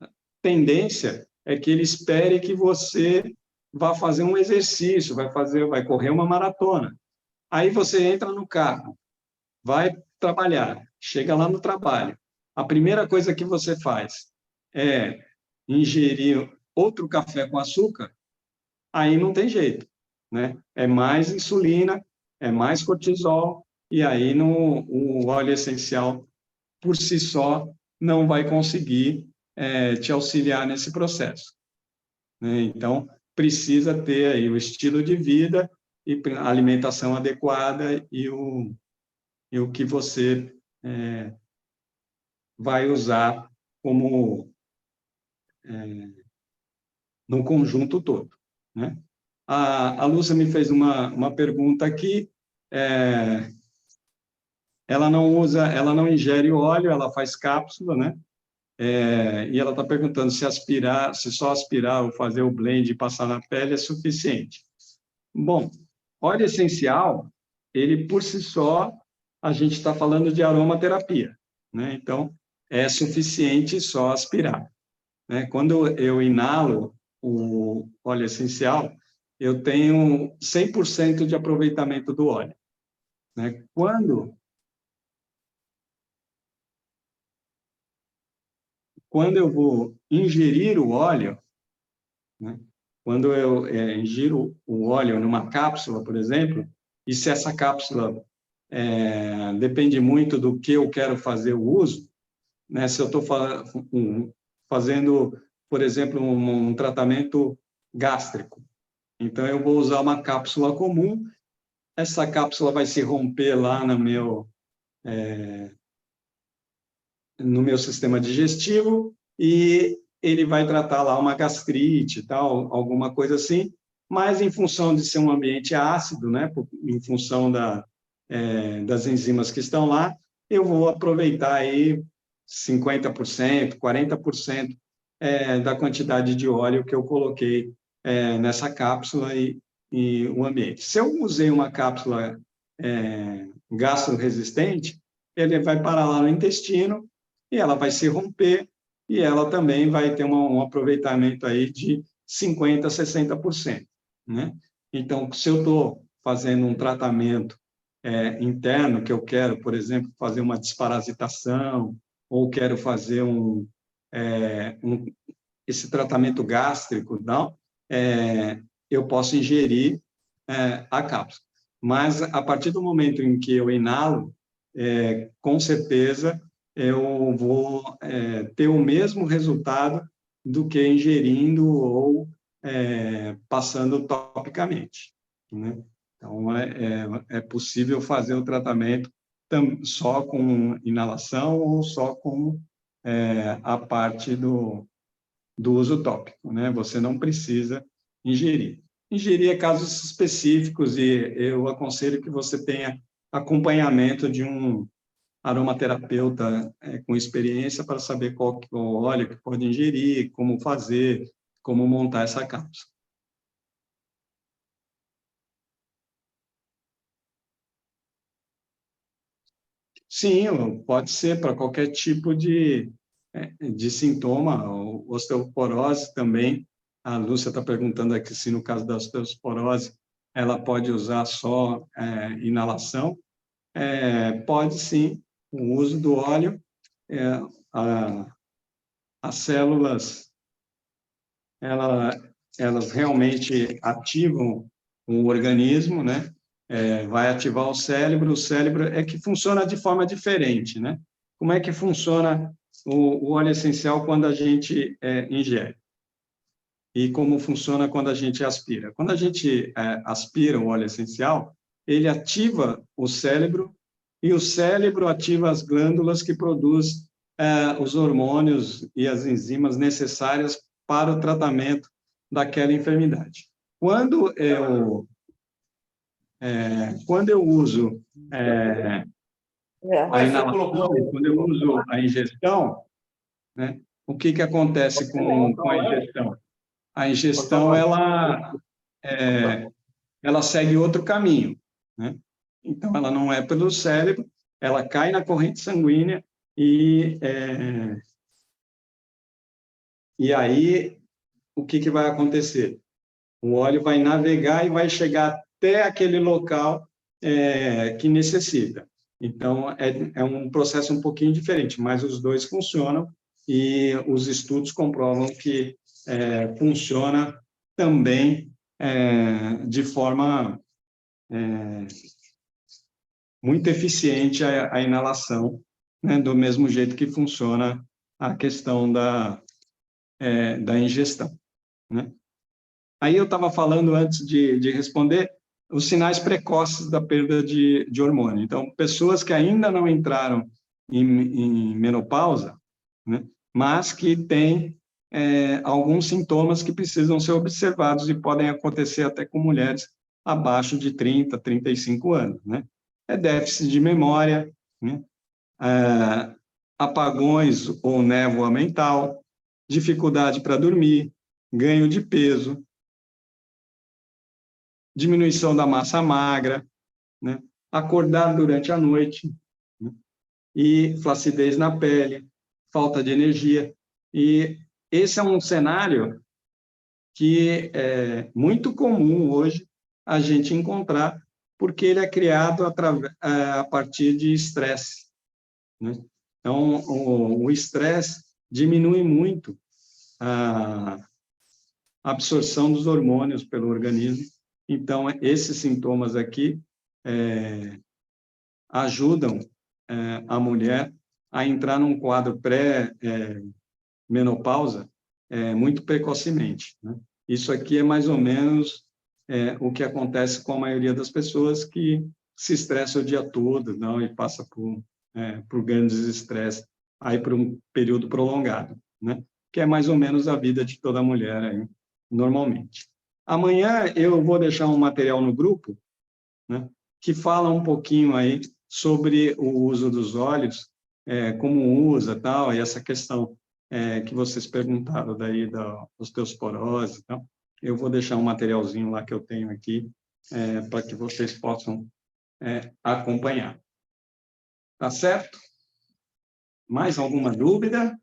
a tendência é que ele espere que você vá fazer um exercício, vai correr uma maratona. Aí você entra no carro, vai trabalhar, chega lá no trabalho. A primeira coisa que você faz é ingerir outro café com açúcar, aí não tem jeito, né? É mais insulina, é mais cortisol, e aí o óleo essencial, por si só, não vai conseguir te auxiliar nesse processo, né? Então, precisa ter aí o estilo de vida e a alimentação adequada e o que você vai usar como no conjunto todo, né? A Lúcia me fez uma pergunta aqui. Ela não ingere óleo, ela faz cápsula, né? E ela está perguntando se só aspirar ou fazer o blend e passar na pele é suficiente. Bom, óleo essencial, ele por si só, a gente está falando de aromaterapia, né? Então, é suficiente só aspirar, né? Quando eu inalo o óleo essencial, eu tenho 100% de aproveitamento do óleo. né? Quando eu vou ingerir o óleo, né? Quando eu ingiro o óleo numa cápsula, por exemplo, e se essa cápsula depende muito do que eu quero fazer o uso, né? Se eu estou fazendo, por exemplo, um tratamento gástrico, então eu vou usar uma cápsula comum, essa cápsula vai se romper lá no meu sistema digestivo e ele vai tratar lá uma gastrite, tal, alguma coisa assim, mas em função de ser um ambiente ácido, né, em função das enzimas que estão lá, eu vou aproveitar aí 50%, 40% da quantidade de óleo que eu coloquei nessa cápsula e o ambiente. Se eu usei uma cápsula gastro-resistente, ele vai parar lá no intestino e ela vai se romper e ela também vai ter um aproveitamento aí de 50%, 60%, né? Então, se eu estou fazendo um tratamento interno, que eu quero, por exemplo, fazer uma desparasitação, ou quero fazer esse tratamento gástrico, não, eu posso ingerir a cápsula. Mas, a partir do momento em que eu inalo, com certeza, eu vou ter o mesmo resultado do que ingerindo ou passando topicamente, né? Então, é possível fazer o tratamento só com inalação ou só com a parte do uso tópico, né? Você não precisa ingerir. Ingerir é casos específicos e eu aconselho que você tenha acompanhamento de um aromaterapeuta com experiência para saber qual óleo que pode ingerir, como fazer, como montar essa cápsula. Sim, pode ser para qualquer tipo de sintoma, osteoporose também. A Lúcia está perguntando aqui se no caso da osteoporose ela pode usar só inalação. Pode sim, o uso do óleo, é, a, as células ela, elas realmente ativam o organismo, né? Vai ativar o cérebro é que funciona de forma diferente, né? Como é que funciona o óleo essencial quando a gente ingere? E como funciona quando a gente aspira? Quando a gente aspira o óleo essencial, ele ativa o cérebro e o cérebro ativa as glândulas que produzem os hormônios e as enzimas necessárias para o tratamento daquela enfermidade. Quando eu uso a inalação, quando eu uso a ingestão, né, o que acontece com a ingestão? A ingestão, ela segue outro caminho, né? Então, ela não é pelo cérebro, ela cai na corrente sanguínea e aí o que vai acontecer? O óleo vai navegar e vai chegar até aquele local que necessita. Então, é um processo um pouquinho diferente, mas os dois funcionam e os estudos comprovam que funciona também de forma muito eficiente a inalação, né, do mesmo jeito que funciona a questão da ingestão, né? Aí eu estava falando antes de responder os sinais precoces da perda de hormônio. Então, pessoas que ainda não entraram em menopausa, né, mas que têm alguns sintomas que precisam ser observados e podem acontecer até com mulheres abaixo de 30, 35 anos, né? Déficit de memória, né? Apagões ou névoa mental, dificuldade para dormir, ganho de peso, diminuição da massa magra, né? Acordar durante a noite, né? E flacidez na pele, falta de energia. E esse é um cenário que é muito comum hoje a gente encontrar porque ele é criado a partir de estresse, né? Então, o estresse diminui muito a absorção dos hormônios pelo organismo. Então, esses sintomas aqui ajudam a mulher a entrar num quadro pré-menopausa muito precocemente, né? Isso aqui é mais ou menos o que acontece com a maioria das pessoas que se estressa o dia todo, não, e passa por grandes estresses aí por um período prolongado, né? Que é mais ou menos a vida de toda mulher aí, normalmente. Amanhã eu vou deixar um material no grupo, né, que fala um pouquinho aí sobre o uso dos óleos, como usa, tal, e essa questão que vocês perguntaram daí da osteoporose e tal. Eu vou deixar um materialzinho lá que eu tenho aqui para que vocês possam acompanhar. Tá certo? Mais alguma dúvida?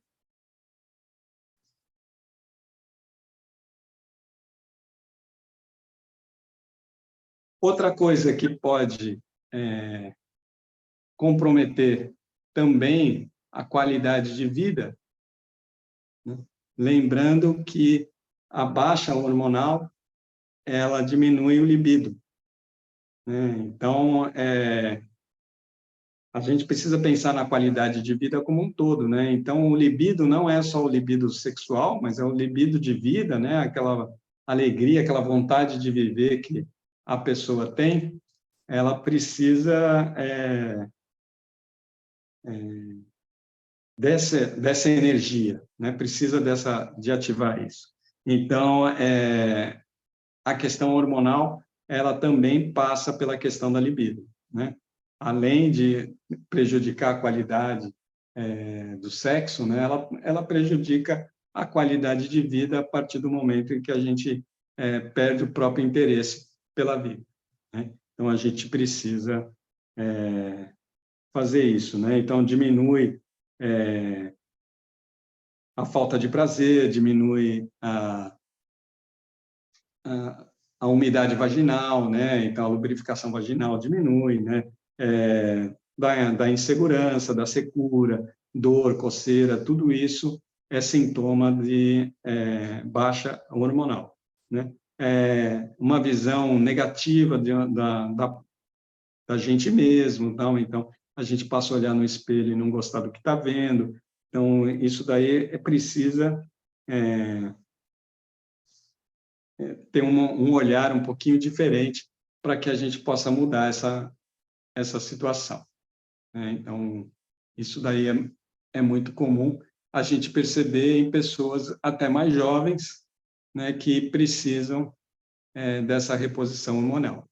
Outra coisa que pode comprometer também a qualidade de vida, né? Lembrando que a baixa hormonal ela diminui o libido, né? Então, a gente precisa pensar na qualidade de vida como um todo, né? Então, o libido não é só o libido sexual, mas é o libido de vida, né? Aquela alegria, aquela vontade de viver que a pessoa tem, ela precisa dessa energia, né? Precisa de ativar isso. Então, a questão hormonal, ela também passa pela questão da libido, né? Além de prejudicar a qualidade do sexo, né? Ela prejudica a qualidade de vida a partir do momento em que a gente perde o próprio interesse pela vida, né? Então, a gente precisa fazer isso, né? Então, diminui a falta de prazer, diminui a umidade vaginal, né? Então, a lubrificação vaginal diminui, né? Da insegurança, da secura, dor, coceira, tudo isso é sintoma de baixa hormonal, né? Uma visão negativa da gente mesmo, não? Então, a gente passa a olhar no espelho e não gostar do que está vendo. Então, isso daí precisa ter um olhar um pouquinho diferente para que a gente possa mudar essa situação, né? Então, isso daí é muito comum a gente perceber em pessoas até mais jovens, né, que precisam dessa reposição hormonal.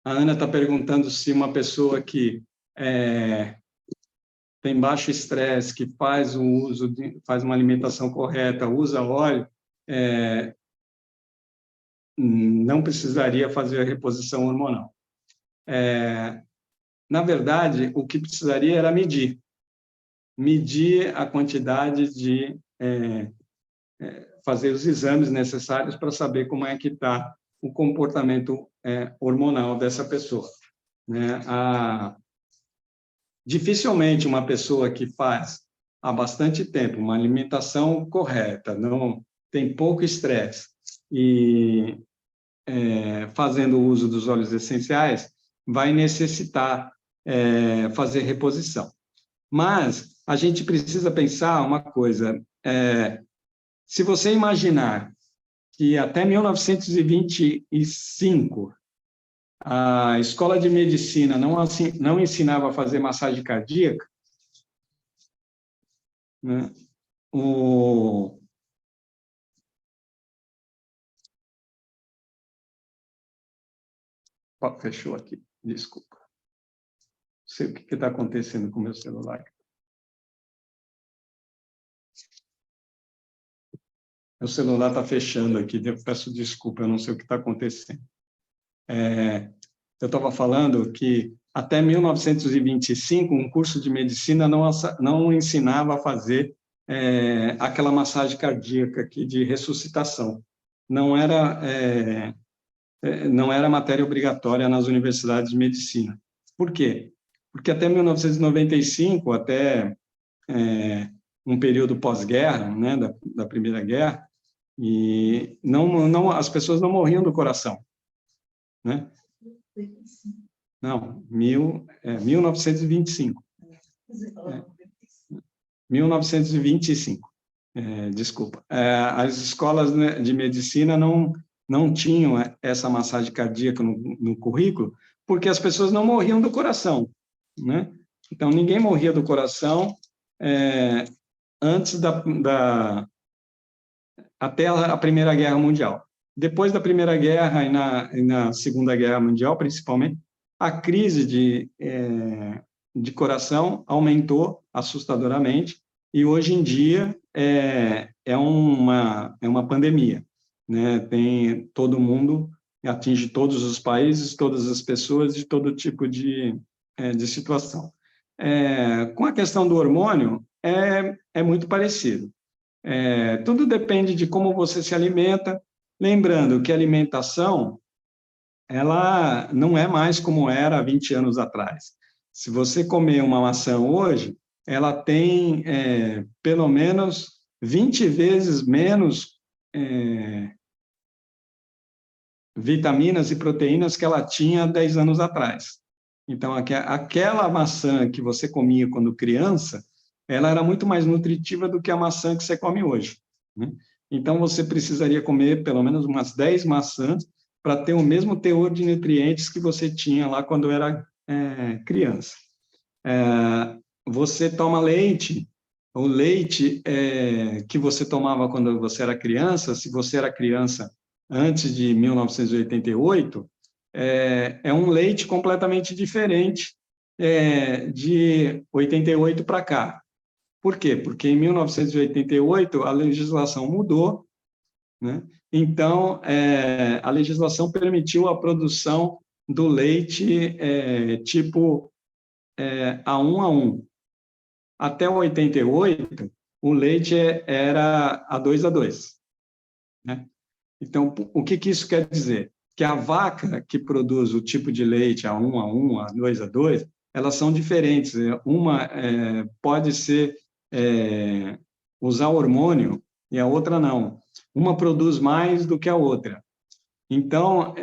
A Ana está perguntando se uma pessoa que tem baixo estresse, que faz faz uma alimentação correta, usa óleo, não precisaria fazer a reposição hormonal. Na verdade, o que precisaria era medir a quantidade de fazer os exames necessários para saber como é que está o comportamento hormonal dessa pessoa, né? Dificilmente uma pessoa que faz há bastante tempo uma alimentação correta, não tem pouco estresse e fazendo uso dos óleos essenciais, vai necessitar fazer reposição. Mas a gente precisa pensar uma coisa, se você imaginar que até 1925 a escola de medicina não ensinava a fazer massagem cardíaca, né? Fechou aqui, desculpa. Não sei o que está acontecendo com o meu celular. Meu celular está fechando aqui, eu peço desculpa, eu não sei o que está acontecendo. Eu estava falando que até 1925, um curso de medicina não ensinava a fazer aquela massagem cardíaca aqui de ressuscitação. Não era matéria obrigatória nas universidades de medicina. Por quê? Porque até 1995, até um período pós-guerra, né, da Primeira Guerra, e as pessoas não morriam do coração, né? Não, 1925. 1925, desculpa. As escolas, né, de medicina não tinham essa massagem cardíaca no currículo, porque as pessoas não morriam do coração, né? Então, ninguém morria do coração antes até a Primeira Guerra Mundial. Depois da Primeira Guerra e na Segunda Guerra Mundial, principalmente, a crise de coração aumentou assustadoramente e, hoje em dia, é uma pandemia, né? Todo mundo, atinge todos os países, todas as pessoas, de todo tipo de situação. Com a questão do hormônio, é muito parecido. Tudo depende de como você se alimenta. Lembrando que a alimentação, ela não é mais como era há 20 anos atrás. Se você comer uma maçã hoje, ela tem pelo menos 20 vezes menos vitaminas e proteínas que ela tinha 10 anos atrás. Então, aquela maçã que você comia quando criança, ela era muito mais nutritiva do que a maçã que você come hoje, né? Então, você precisaria comer pelo menos umas 10 maçãs para ter o mesmo teor de nutrientes que você tinha lá quando era criança. Você toma leite, o leite que você tomava quando você era criança, se você era criança antes de 1988, é um leite completamente diferente de 88 para cá. Por quê? Porque em 1988 a legislação mudou, né? Então, a legislação permitiu a produção do leite tipo A1. Até 88, o leite era A2, né? Então, o que isso quer dizer? Que a vaca que produz o tipo de leite A1, A2, elas são diferentes. Uma pode usar hormônio e a outra não. Uma produz mais do que a outra. Então,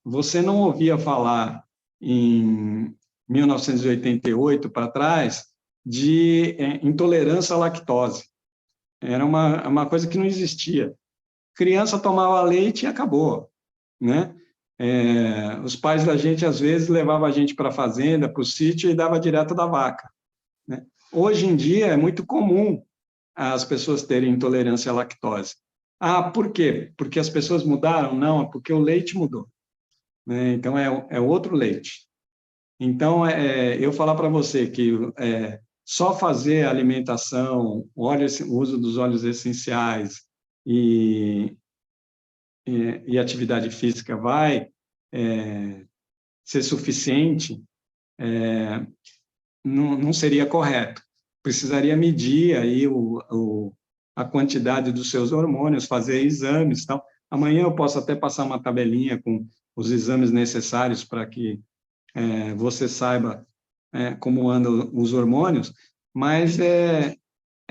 você não ouvia falar em 1988 para trás de intolerância à lactose. Era uma coisa que não existia. Criança tomava leite e acabou, né? Os pais da gente, às vezes, levavam a gente para a fazenda, para o sítio, e dava direto da vaca, né? Hoje em dia, é muito comum as pessoas terem intolerância à lactose. Ah, por quê? Porque as pessoas mudaram? Não, é porque o leite mudou, né? Então, é outro leite. Então, eu falar para você que só fazer alimentação, o uso dos óleos essenciais e atividade física vai ser suficiente, não seria correto. Precisaria medir aí a quantidade dos seus hormônios, fazer exames, tal. Amanhã eu posso até passar uma tabelinha com os exames necessários para que você saiba como andam os hormônios, mas é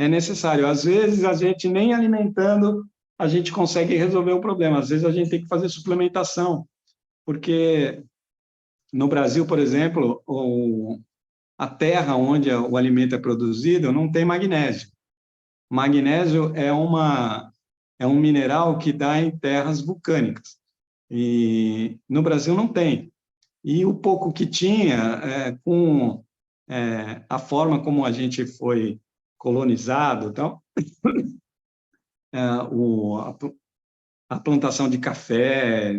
necessário. Às vezes, a gente nem alimentando, a gente consegue resolver o problema. Às vezes, a gente tem que fazer suplementação, porque no Brasil, por exemplo, a terra onde o alimento é produzido não tem magnésio. Magnésio é um mineral que dá em terras vulcânicas, e no Brasil não tem. E o pouco que tinha, com a forma como a gente foi colonizado, então, a plantação de café,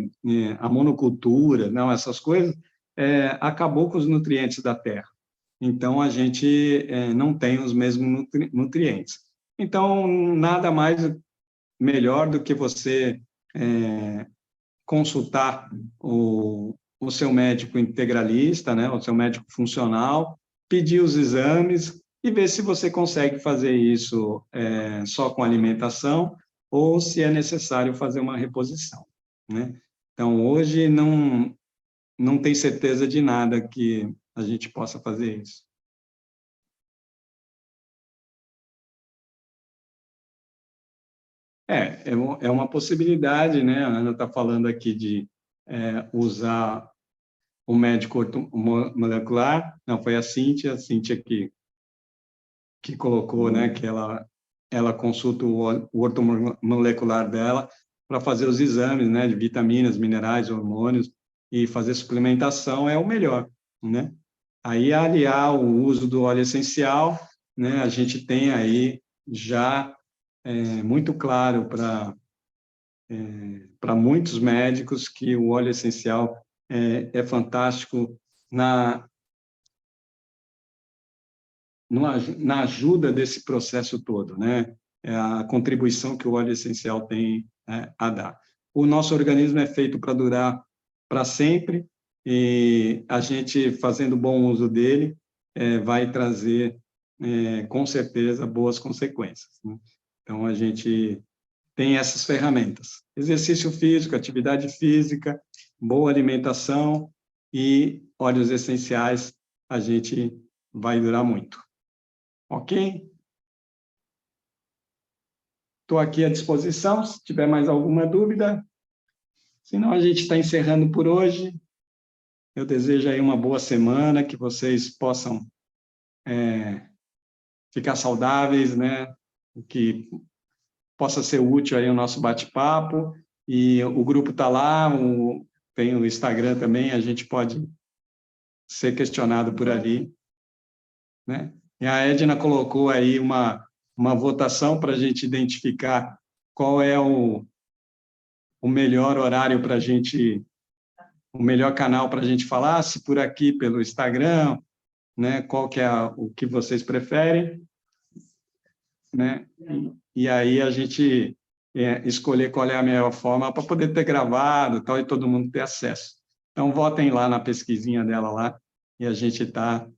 a monocultura, não, essas coisas, acabou com os nutrientes da terra. Então, a gente não tem os mesmos nutrientes. Então, nada mais melhor do que você consultar o o seu médico integralista, né, o seu médico funcional, pedir os exames e ver se você consegue fazer isso só com alimentação ou se é necessário fazer uma reposição, né? Então, hoje não tem certeza de nada que a gente possa fazer isso. É uma possibilidade, né? A Ana está falando aqui de usar o médico molecular, não, foi a Cíntia que colocou, né, que ela consulta o ortomolecular dela para fazer os exames, né, de vitaminas, minerais, hormônios, e fazer suplementação é o melhor, né? Aí, aliar o uso do óleo essencial, né, a gente tem aí já muito claro para muitos médicos que o óleo essencial é fantástico na ajuda desse processo todo, né? É a contribuição que o óleo essencial tem a dar. O nosso organismo é feito para durar para sempre e a gente, fazendo bom uso dele, vai trazer, com certeza, boas consequências, né? Então, a gente tem essas ferramentas: exercício físico, atividade física, boa alimentação e óleos essenciais, a gente vai durar muito. Ok? Estou aqui à disposição, se tiver mais alguma dúvida. Senão, a gente está encerrando por hoje. Eu desejo aí uma boa semana, que vocês possam ficar saudáveis, né? Que possa ser útil aí o nosso bate-papo. E o grupo está lá, tem o Instagram também, a gente pode ser questionado por ali, né? E a Edna colocou aí uma votação para a gente identificar qual é o melhor horário para a gente, o melhor canal para a gente falar, se por aqui, pelo Instagram, né? Qual que é o que vocês preferem, né? E aí a gente escolher qual é a melhor forma para poder ter gravado, tal, e todo mundo ter acesso. Então, votem lá na pesquisinha dela lá, e a gente está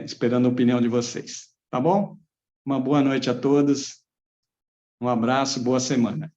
esperando a opinião de vocês. Tá bom? Uma boa noite a todos, um abraço, boa semana.